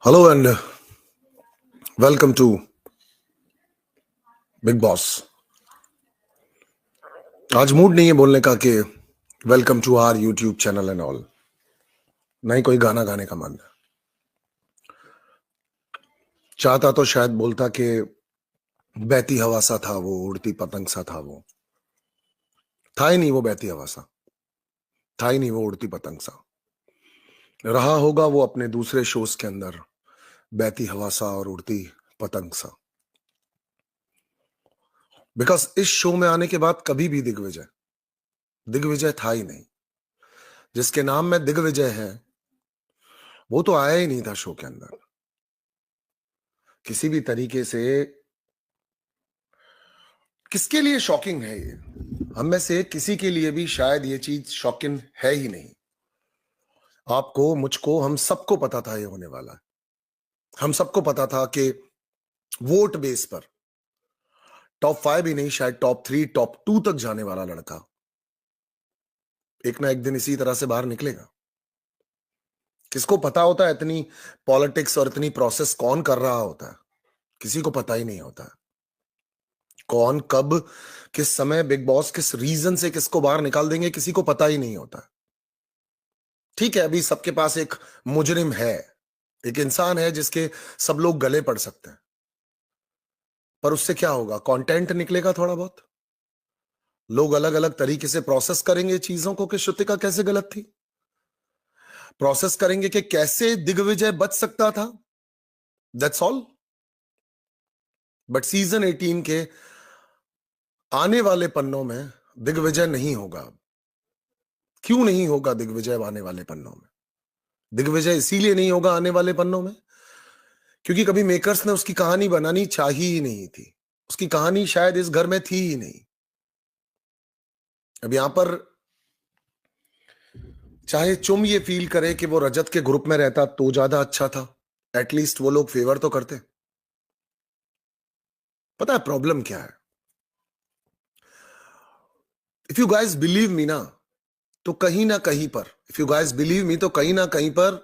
Hello and welcome to Bigg Boss. आज mood नहीं है बोलने का कि welcome to our YouTube channel and all. नहीं कोई गाना गाने का मन है। चाहता तो शायद बोलता कि बहती हवा सा था वो, उड़ती पतंग सा था वो। था ही नहीं वो बहती हवा सा, था ही नहीं वो उड़ती पतंग सा। रहा होगा वो अपने दूसरे शोज के अंदर बहती हवा सा और उड़ती पतंग सा। बिकॉज इस शो में आने के बाद कभी भी दिग्विजय दिग्विजय था ही नहीं। जिसके नाम में दिग्विजय है वो तो आया ही नहीं था शो के अंदर किसी भी तरीके से। किसके लिए शॉकिंग है ये? हम में से किसी के लिए भी शायद ये चीज शॉकिंग है ही नहीं। आपको, मुझको, हम सबको पता था ये होने वाला है। हम सबको पता था कि वोट बेस पर टॉप 5 ही नहीं, शायद टॉप 3 टॉप 2 तक जाने वाला लड़का एक ना एक दिन इसी तरह से बाहर निकलेगा। किसको पता होता है इतनी पॉलिटिक्स और इतनी प्रोसेस कौन कर रहा होता है? किसी को पता ही नहीं होता है। कौन कब किस समय बिग बॉस किस रीजन से किसको बाहर निकाल देंगे किसी को पता ही नहीं होता है। ठीक है, अभी सबके पास एक मुजरिम है, एक इंसान है जिसके सब लोग गले पड़ सकते हैं, पर उससे क्या होगा? कंटेंट निकलेगा थोड़ा बहुत। लोग अलग अलग तरीके से प्रोसेस करेंगे चीजों को कि श्रुतिका कैसे गलत थी, प्रोसेस करेंगे कि कैसे दिग्विजय बच सकता था। That's all. बट सीजन 18 के आने वाले पन्नों में दिग्विजय नहीं होगा। क्यों नहीं होगा दिग्विजय आने वाले पन्नों में? दिग्विजय इसीलिए नहीं होगा आने वाले पन्नों में क्योंकि कभी मेकर्स ने उसकी कहानी बनानी चाहिए ही नहीं थी। उसकी कहानी शायद इस घर में थी ही नहीं। अब यहां पर चाहे चुम ये फील करे कि वो रजत के ग्रुप में रहता तो ज्यादा अच्छा था, एटलीस्ट वो लोग फेवर तो करते। पता है प्रॉब्लम क्या है? If you guys believe me ना, तो कहीं ना कहीं पर, if you guys believe me, तो कहीं ना कहीं पर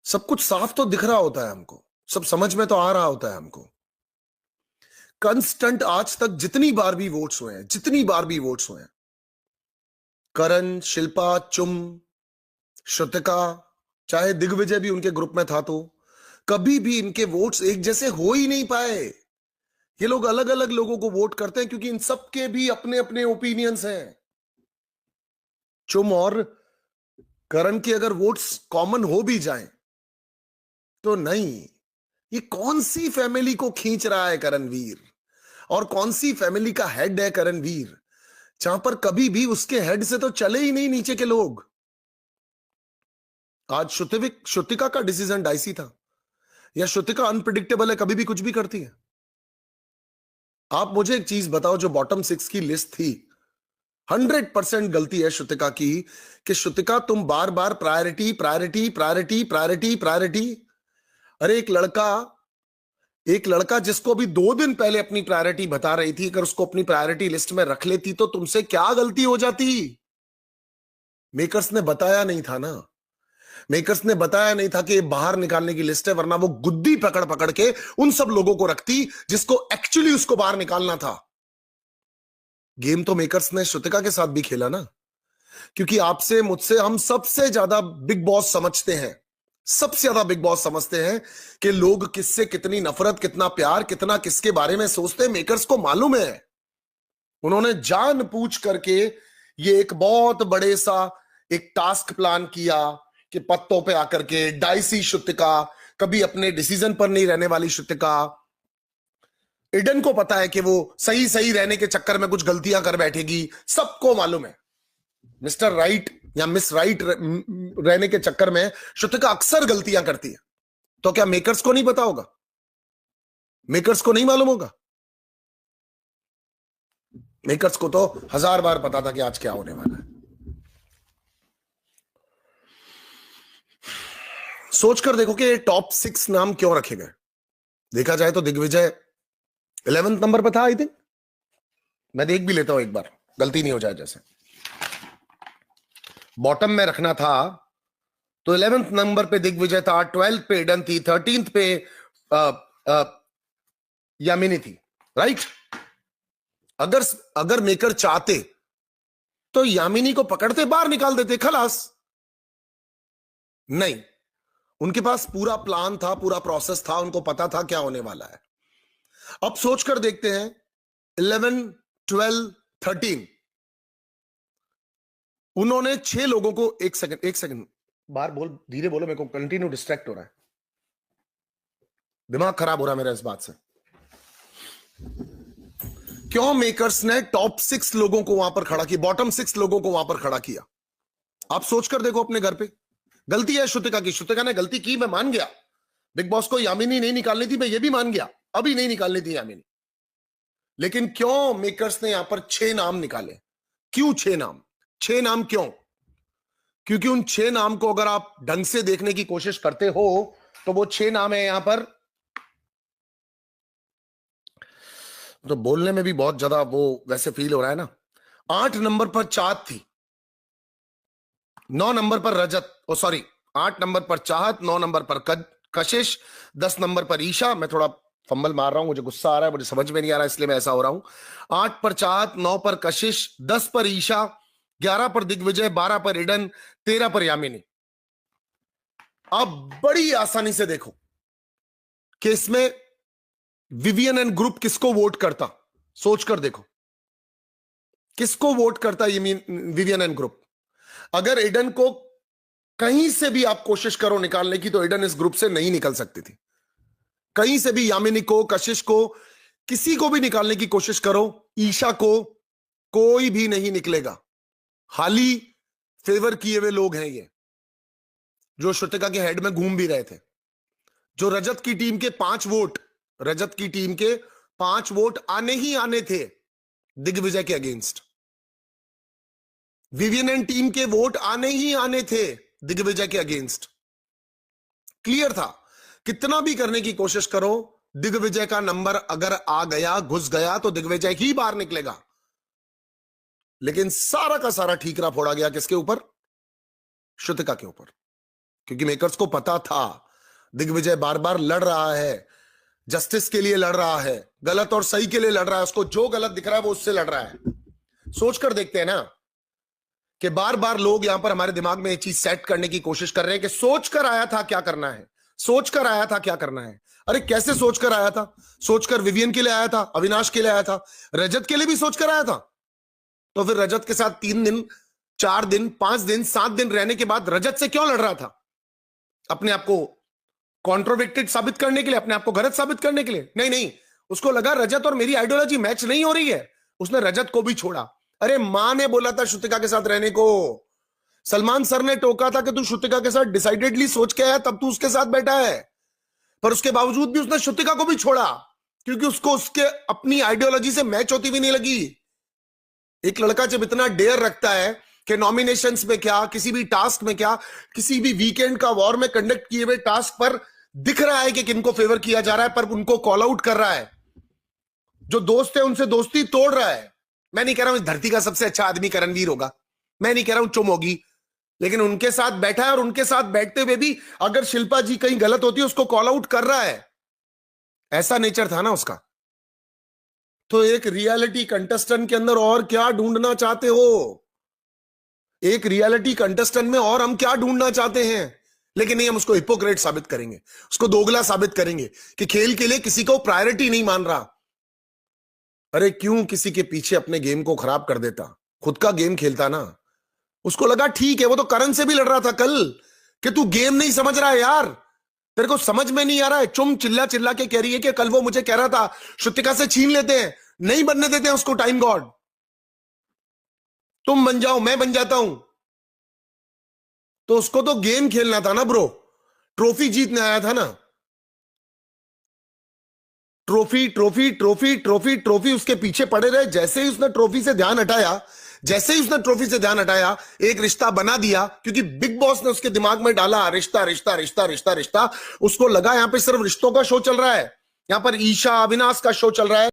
सब कुछ साफ तो दिख रहा होता है हमको, सब समझ में तो आ रहा होता है हमको। कंस्टेंट आज तक जितनी बार भी वोट्स हुए हैं, जितनी बार भी वोट्स हुए हैं, करण, शिल्पा, चुम, श्रुतिका, चाहे दिग्विजय भी उनके ग्रुप में था, तो कभी भी इनके वोट्स एक जैसे हो ही नहीं पाए। ये लोग अलग अलग लोगों को वोट करते हैं क्योंकि इन सबके भी अपने अपने ओपिनियंस हैं। चुम और करण की अगर वोट्स कॉमन हो भी जाएं तो नहीं। ये कौन सी फैमिली को खींच रहा है करणवीर, और कौन सी फैमिली का हेड है करणवीर, जहां पर कभी भी उसके हेड से तो चले ही नहीं नीचे के लोग। आज श्रुतिका का डिसीजन डाइसी था, या श्रुतिका अनप्रिडिक्टेबल है, कभी भी कुछ भी करती है। आप मुझे एक चीज बताओ, जो बॉटम 6 की लिस्ट थी, 100% गलती है श्रुतिका की कि श्रुतिका तुम बार बार priority priority priority priority priority. अरे एक लड़का जिसको भी 2 दिन पहले अपनी प्रायोरिटी बता रही थी, अगर उसको अपनी प्रायोरिटी लिस्ट में रख लेती तो तुमसे क्या गलती हो जाती? मेकर्स ने बताया नहीं था ना। मेकर्स ने बताया नहीं था कि ये बाहर निकालने की लिस्ट है, वरना वो गुद्दी पकड़ पकड़ के उन सब लोगों को रखती जिसको एक्चुअली उसको बाहर निकालना था। गेम तो मेकर्स ने श्रुतिका के साथ भी खेला ना, क्योंकि आपसे मुझसे हम सबसे ज्यादा बिग बॉस समझते हैं, सबसे ज्यादा बिग बॉस समझते हैं कि लोग किससे कितनी नफरत, कितना प्यार, कितना किसके बारे में सोचते हैं। मेकर्स को मालूम है। उन्होंने जान पूछ करके ये एक बहुत बड़े सा एक टास्क प्लान किया कि पत्तों पे आकर के डाइसी श्रुतिका, कभी अपने डिसीजन पर नहीं रहने वाली श्रुतिका। इडन को पता है कि वो सही सही रहने के चक्कर में कुछ गलतियां कर बैठेगी, सबको मालूम है। मिस्टर राइट या मिस राइट रहने के चक्कर में श्रुतिका अक्सर गलतियां करती है। तो क्या मेकर्स को नहीं पता होगा? मेकर्स को नहीं मालूम होगा? मेकर्स को तो 1000 बार पता था कि आज क्या होने वाला है। सोचकर देखो कि टॉप 6 नाम क्यों रखे गए। देखा जाए तो दिग्विजय 11th नंबर पर था, आई थिंक। मैं देख भी लेता हूं एक बार, गलती नहीं हो जाए। जैसे बॉटम में रखना था तो 11th नंबर पे दिग्विजय था, 12th पे एडन थी, 13th पे यामिनी थी, राइट। अगर अगर मेकर चाहते तो यामिनी को पकड़ते बाहर निकाल देते, खलास। नहीं, उनके पास पूरा प्लान था, पूरा प्रोसेस था, उनको पता था क्या होने वाला है। अब सोचकर देखते हैं 11, 12, 13, उन्होंने 6 लोगों को, एक सेकंड बाहर बोल, धीरे बोलो, मेरे को कंटिन्यू डिस्ट्रैक्ट हो रहा है, दिमाग खराब हो रहा है मेरा इस बात से। क्यों मेकर्स ने टॉप 6 लोगों को वहां पर खड़ा किया, बॉटम 6 लोगों को वहां पर खड़ा किया? आप सोचकर देखो अपने घर पे। गलती है श्रुतिका की, श्रुतिका ने गलती की, मैं मान गया। बिग बॉस को यामिनी नहीं निकालनी थी, मैं ये भी मान गया, अभी नहीं निकालनी थी यामिनी। लेकिन क्यों मेकर्स ने यहां पर 6 नाम निकाले? क्यों 6 नाम? 6 नाम क्यों? क्योंकि उन 6 नाम को अगर आप ढंग से देखने की कोशिश करते हो तो वो 6 नाम है यहां पर, तो बोलने में भी बहुत ज्यादा वो वैसे फील हो रहा है ना। 8 नंबर पर चाहत थी, 9 नंबर पर रजत, ओ सॉरी, 8 नंबर पर चाहत, 9 नंबर पर कशिश, 10 नंबर पर ईशा। मैं थोड़ा फंबल मार रहा हूं, मुझे गुस्सा आ रहा है, मुझे समझ में नहीं आ रहा है, इसलिए मैं ऐसा हो रहा हूं। 8 पर चाहत, 9 पर कशिश, 10 पर ईशा, 11 पर दिग्विजय, 12 पर एडन, 13 पर यामिनी। अब बड़ी आसानी से देखो कि इसमें विवियन एंड ग्रुप किसको वोट करता, सोचकर देखो किसको वोट करता विवियन एंड ग्रुप। अगर एडन को कहीं से भी आप कोशिश करो निकालने की तो एडन इस ग्रुप से नहीं निकल सकती थी। कहीं से भी यामिनी को, कशिश को, किसी को भी निकालने की कोशिश करो, ईशा को, कोई भी नहीं निकलेगा। हाली फेवर किए हुए लोग हैं ये, जो श्रुतिका के हेड में घूम भी रहे थे। जो रजत की टीम के 5 वोट, रजत की टीम के 5 वोट आने ही आने थे दिग्विजय के अगेंस्ट। विवियन एंड टीम के वोट आने ही आने थे दिग्विजय के अगेंस्ट। क्लियर था, कितना भी करने की कोशिश करो, दिग्विजय का नंबर अगर आ गया, घुस गया, तो दिग्विजय ही बाहर निकलेगा। लेकिन सारा का सारा ठीकरा फोड़ा गया किसके ऊपर? श्रुतिका के ऊपर। क्योंकि मेकर्स को पता था दिग्विजय बार बार लड़ रहा है, जस्टिस के लिए लड़ रहा है, गलत और सही के लिए लड़ रहा है, उसको जो गलत दिख रहा है वो उससे लड़ रहा है। सोचकर देखते हैं ना कि बार बार लोग यहां पर हमारे दिमाग में ये चीज सेट करने की कोशिश कर रहे हैं कि सोचकर आया था क्या करना है, सोचकर आया था क्या करना है। अरे कैसे सोचकर आया था? सोचकर विवियन के लिए आया था, अविनाश के लिए आया था, रजत के लिए भी सोचकर आया था। तो फिर रजत के साथ 3 दिन, 4 दिन, 5 दिन, 7 दिन रहने के बाद रजत से क्यों लड़ रहा था? अपने आप को कॉन्ट्रोडिक्टेड साबित करने के लिए, अपने आप को गलत साबित करने के लिए? नहीं नहीं, उसको लगा रजत और मेरी आइडियोलॉजी मैच नहीं हो रही है, उसने रजत को भी छोड़ा। अरे मां ने बोला था श्रुतिका के साथ रहने को, सलमान सर ने टोका था कि तू श्रुतिका के साथ डिसाइडेडली सोच के आया, तब तू उसके साथ बैठा है। पर उसके बावजूद भी उसने श्रुतिका को भी छोड़ा, क्योंकि उसको उसके अपनी आइडियोलॉजी से मैच होती भी नहीं लगी। एक लड़का जब इतना डेयर रखता है कि नॉमिनेशंस में क्या, किसी भी टास्क में क्या, किसी भी वीकेंड का वॉर में कंडक्ट किए हुए टास्क पर दिख रहा है कि किनको फेवर किया जा रहा है, पर उनको कॉल आउट कर रहा है, जो दोस्त है उनसे दोस्ती तोड़ रहा है। मैं नहीं कह रहा हूं इस धरती का सबसे अच्छा आदमी करणवीर होगा, मैं नहीं कह रहा हूं चुम होगी, लेकिन उनके साथ बैठा है और उनके साथ बैठते हुए भी अगर शिल्पा जी कहीं गलत होती है उसको कॉल आउट कर रहा है। ऐसा नेचर था ना उसका। तो एक रियलिटी कंटेस्टेंट के अंदर और क्या ढूंढना चाहते हो? एक रियलिटी कंटेस्टेंट में और हम क्या ढूंढना चाहते हैं? लेकिन नहीं, हम उसको हिपोक्रेट साबित करेंगे, उसको दोगला साबित करेंगे कि खेल के लिए किसी को प्रायोरिटी नहीं मान रहा। अरे क्यों किसी के पीछे अपने गेम को खराब कर देता, खुद का गेम खेलता ना। उसको लगा ठीक है, वो तो करण से भी लड़ रहा था कल कि तू गेम नहीं समझ रहा है यार, तेरे को समझ में नहीं आ रहा है। चुम चिल्ला चिल्ला के कह रही है कि कल वो मुझे कह रहा था श्रुतिका से छीन लेते हैं, नहीं बनने देते हैं उसको टाइम गॉड, तुम बन जाओ मैं बन जाता हूं। तो उसको तो गेम खेलना था ना ब्रो, ट्रॉफी जीतने आया था ना। Trophy trophy trophy trophy trophy उसके पीछे पड़े रहे। जैसे ही उसने ट्रॉफी से ध्यान हटाया, जैसे ही उसने ट्रॉफी से ध्यान हटाया, एक रिश्ता बना दिया, क्योंकि बिग बॉस ने उसके दिमाग में डाला रिश्ता रिश्ता रिश्ता रिश्ता रिश्ता। उसको लगा यहां पे सिर्फ रिश्तों का शो चल रहा है, यहां पर ईशा अविनाश का शो चल रहा है।